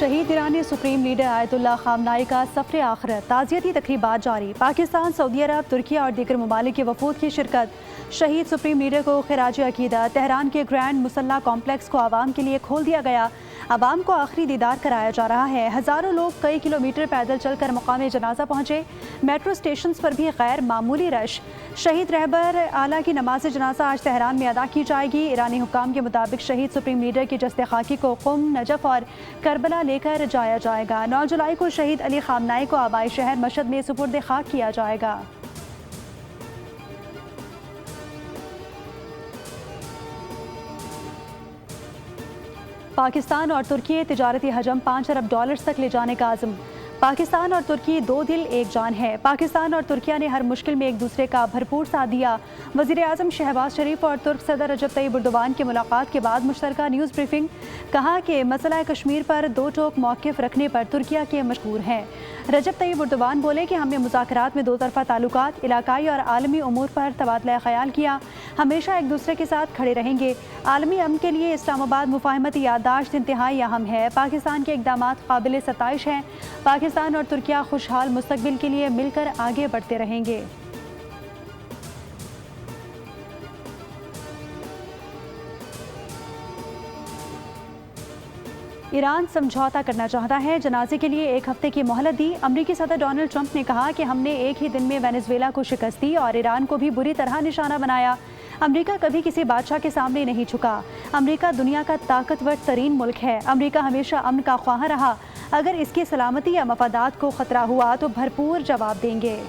शहीद ईरानी supreme leader Ayatollah खामनाई का सफ़र आखिरत, ताज़ियती तकरीबात जारी। पाकिस्तान, सऊदी अरब, तुर्की और दीगर ममालिक के वफूद की शिरकत। शहीद सुप्रीम लीडर को खिराज अकीदत। तेहरान के ग्रैंड मुसल्ला कॉम्प्लेक्स को आवाम के लिए खोल दिया गया। आवाम को आखिरी दीदार कराया जा रहा है। हज़ारों लोग कई किलोमीटर पैदल चलकर मकाम जनाजा पहुँचे। मेट्रो स्टेशन पर भी गैर मामूली रश। शहीद रहबर आला की नमाज जनाजा आज तेहरान में अदा की जाएगी। ईरानी हुक्काम के मुताबिक शहीद सुप्रीम लीडर की जस्ते खाकी को कुम, नजफ और करबला लेकर जाया जाएगा। 9 जुलाई को शहीद अली खामनाई को आबाई शहर मशहद में सुपुर्द खाक किया जाएगा। पाकिस्तान और तुर्की तिजारती हजम $5 अरब तक ले जाने का आज़म। पाकिस्तान और तुर्की दो दिल एक जान है। पाकिस्तान और तुर्किया ने हर मुश्किल में एक दूसरे का भरपूर साथ दिया। वज़ीर आज़म शहबाज शरीफ और तुर्क सदर रजब तैयब एर्दोगान की मुलाकात के बाद मुश्तरका न्यूज़ ब्रीफिंग। कहा कि मसला कश्मीर पर दो टोक मौक़िफ़ रखने पर तुर्किया के मशहूर हैं। रजब तैयब एर्दोगान बोले कि हमने मुज़ाकरात में दो तरफ़ा ताल्लुकात, इलाकाई और आलमी उमूर पर तबादला ख्याल किया। हमेशा एक दूसरे के साथ खड़े रहेंगे। आलमी अमन के लिए इस्लामाबाद मुफाहमती याददाश्त इंतहाई अहम है। पाकिस्तान के इक़दामात काबिल सताइश हैं। पाकिस्तान और तुर्किया खुशहाल मुस्तकबिल के लिए मिलकर आगे बढ़ते रहेंगे। ईरान समझौता करना चाहता है, जनाजे के लिए एक हफ्ते की मोहलत दी। अमरीकी सदर डोनाल्ड ट्रंप ने कहा कि हमने एक ही दिन में वेनेजुएला को शिकस्त दी और ईरान को भी बुरी तरह निशाना बनाया। अमरीका कभी किसी बादशाह के सामने नहीं झुका। अमरीका दुनिया का ताकतवर तरीन मुल्क है। अमरीका हमेशा अमन का ख्वाह रहा। अगर इसकी सलामती या मफादात को खतरा हुआ तो भरपूर जवाब देंगे।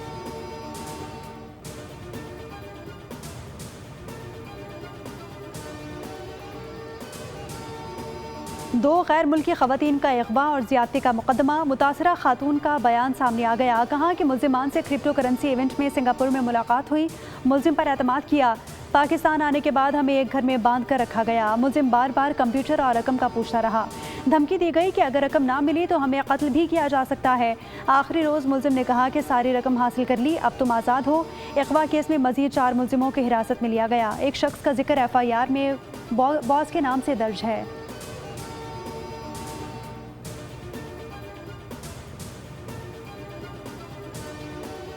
दो गैर मुल्की खवातीन का अगवा और ज़्यादती का मुकदमा। मुतासरा खातून का बयान सामने आ गया। कहा कि मुल्जिमान से क्रिप्टो करेंसी इवेंट में सिंगापुर में मुलाकात हुई। मुल्जिम पर एतमाद किया। पाकिस्तान आने के बाद हमें एक घर में बांध कर रखा गया। मुल्जिम बार बार कंप्यूटर और रकम का पूछता रहा। धमकी दी गई कि अगर रकम ना मिली तो हमें कत्ल भी किया जा सकता है। आखिरी रोज़ मुल्जिम ने कहा कि सारी रकम हासिल कर ली, अब तुम आज़ाद हो। अगवा केस में मजीद 4 मुल्जिमों की हिरासत में लिया गया। एक शख्स का जिक्र FIR में बॉस के नाम से दर्ज है।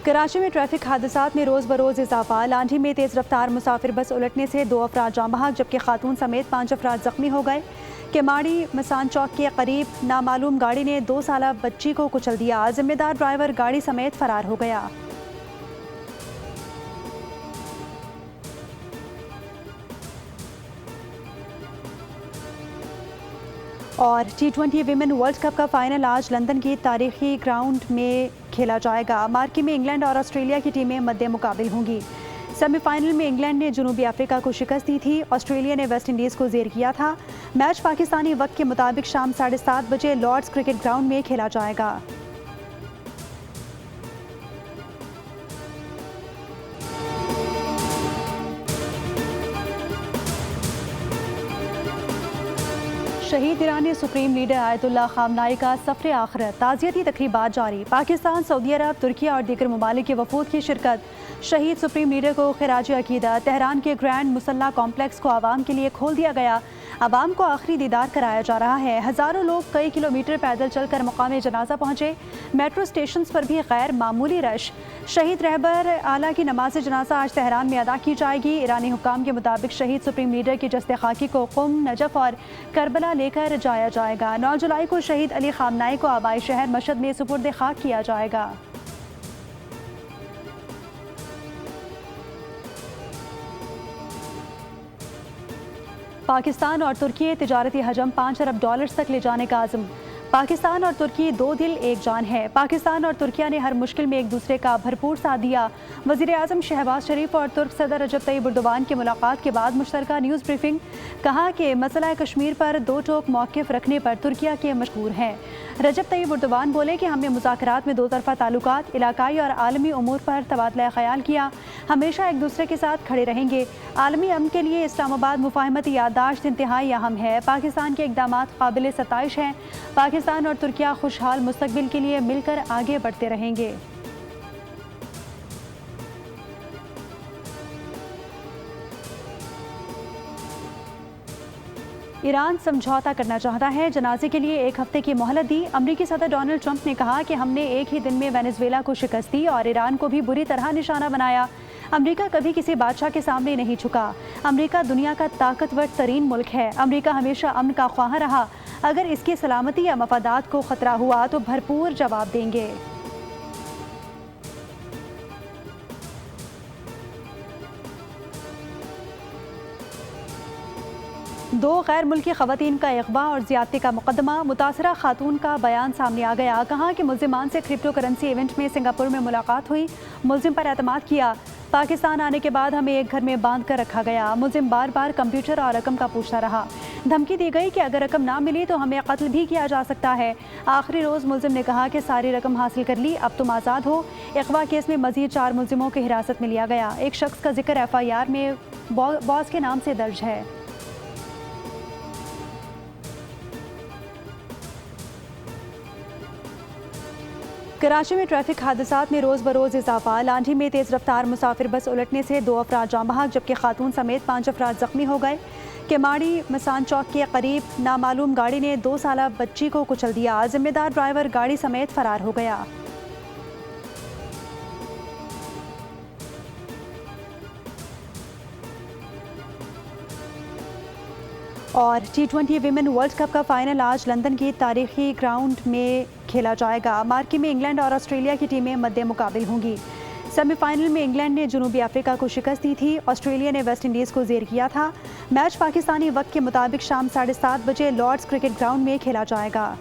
कराची में ट्रैफिक हादसात में रोज़ बरोज़ इजाफा। लांढी में तेज़ रफ्तार मुसाफिर बस उलटने से 2 अफराद जाँ बहक जबकि खातून समेत 5 अफराद जख्मी हो गए। केमाड़ी मसान चौक के करीब नामालूम गाड़ी ने 2 साला बच्ची को कुचल दिया। जिम्मेदार ड्राइवर गाड़ी समेत फरार हो गया। और T20 विमेन वर्ल्ड कप का फाइनल आज लंदन की तारीखी ग्राउंड में खेला जाएगा। मार्की में इंग्लैंड और ऑस्ट्रेलिया की टीमें मद्दे मुकाबिल होंगी। सेमीफाइनल में इंग्लैंड ने जनूबी अफ्रीका को शिकस्त दी थी। ऑस्ट्रेलिया ने वेस्ट इंडीज़ को ज़ेर किया था। मैच पाकिस्तानी वक्त के मुताबिक शाम 7:30 बजे लॉर्ड्स क्रिकेट ग्राउंड में खेला जाएगा। शहीद ईरानी सुप्रीम लीडर आयतुल्लाह खामनाई का सफ़र आखिरत, ताज़ियती तकरीबात जारी। पाकिस्तान, सऊदी अरब, तुर्की और दीगर ममालिक के वफूद की शिरकत। शहीद सुप्रीम लीडर को खिराज अकीदत। तेहरान के ग्रैंड मुसल्ला कॉम्प्लेक्स को आवाम के लिए खोल दिया गया। आवाम को आखिरी दीदार कराया जा रहा है। हज़ारों लोग कई किलोमीटर पैदल चलकर मकाम जनाजा पहुँचे। मेट्रो स्टेशन पर भी गैर मामूली रश। शहीद रहबर आला की नमाज जनाजा आज तेहरान में अदा की जाएगी। ईरानी हुक्काम के मुताबिक शहीद सुप्रीम लीडर की जस्ते खाकी को कुम, नजफ और करबला लेकर जाया जाएगा। 9 जुलाई को शहीद अली खामनाई को आबाई शहर मशहद में सुपुर्द खाक किया जाएगा। पाकिस्तान और तुर्की तिजारती हजम $5 अरब तक ले जाने का आज़म। पाकिस्तान और तुर्की दो दिल एक जान है। पाकिस्तान और तुर्किया ने हर मुश्किल में एक दूसरे का भरपूर साथ दिया। वज़ीर आज़म शहबाज शरीफ और तुर्क सदर रजब तैयब एर्दोगान की मुलाकात के बाद मुश्तरका न्यूज़ ब्रीफिंग। कहा कि मसला कश्मीर पर दो टोक मौक़िफ़ रखने पर तुर्किया के मशहूर हैं। रजब तैयब एर्दोगान बोले कि हमने मुज़ाकरात में दो तरफ़ा ताल्लुकात, इलाकाई और आलमी उमूर पर तबादला ख्याल किया। हमेशा एक दूसरे के साथ खड़े रहेंगे। आलमी अमन के लिए इस्लामाबाद मुफाहमती याददाश्त इंतहाई अहम है। पाकिस्तान के इक़दामात काबिल सताइश हैं। पाकिस्तान और तुर्किया खुशहाल मुस्तकबिल के लिए मिलकर आगे बढ़ते रहेंगे। ईरान समझौता करना चाहता है, जनाजे के लिए 1 हफ्ते की मोहलत दी। अमरीकी सदर डोनाल्ड ट्रंप ने कहा कि हमने एक ही दिन में वेनेजुएला को शिकस्त दी और ईरान को भी बुरी तरह निशाना बनाया। अमरीका कभी किसी बादशाह के सामने नहीं झुका। अमरीका दुनिया का ताकतवर तरीन मुल्क है। अमरीका हमेशा अमन का ख्वाह रहा। अगर इसकी सलामती या मफादात को खतरा हुआ तो भरपूर जवाब देंगे। दो गैर मुल्की खवातीन का अगवा और ज्यादती का मुकदमा। मुतासरा खातून का बयान सामने आ गया। कहा कि मुल्जिमान से क्रिप्टो करेंसी इवेंट में सिंगापुर में मुलाकात हुई। मुल्जिम पर एतमाद किया। पाकिस्तान आने के बाद हमें एक घर में बांध कर रखा गया। मुल्जिम बार बार कंप्यूटर और रकम का पूछता रहा। धमकी दी गई कि अगर रकम ना मिली तो हमें कत्ल भी किया जा सकता है। आखिरी रोज़ मुल्जिम ने कहा कि सारी रकम हासिल कर ली, अब तुम आज़ाद हो। अगवा केस में मजीद 4 मुल्जिमों की हिरासत में लिया गया। एक शख्स का जिक्र FIR में बॉस के नाम से दर्ज है। कराची में ट्रैफिक हादसात में रोज़ बरोज़ इजाफा। लांढी में तेज़ रफ्तार मुसाफिर बस उलटने से 2 अफराद जाँ बहक जबकि खातून समेत 5 अफराद जख्मी हो गए। केमाड़ी मसान चौक के करीब नामालूम गाड़ी ने 2 साला बच्ची को कुचल दिया। जिम्मेदार ड्राइवर गाड़ी समेत फरार हो गया। और T20 विमेन वर्ल्ड कप का फाइनल आज लंदन की तारीखी ग्राउंड में खेला जाएगा। मार्की में इंग्लैंड और ऑस्ट्रेलिया की टीमें मद्दे मुकाबिल होंगी। सेमीफाइनल में इंग्लैंड ने जनूबी अफ्रीका को शिकस्त दी थी। ऑस्ट्रेलिया ने वेस्ट इंडीज़ को ज़ेर किया था। मैच पाकिस्तानी वक्त के मुताबिक शाम 7:30 बजे लॉर्ड्स क्रिकेट ग्राउंड में खेला जाएगा।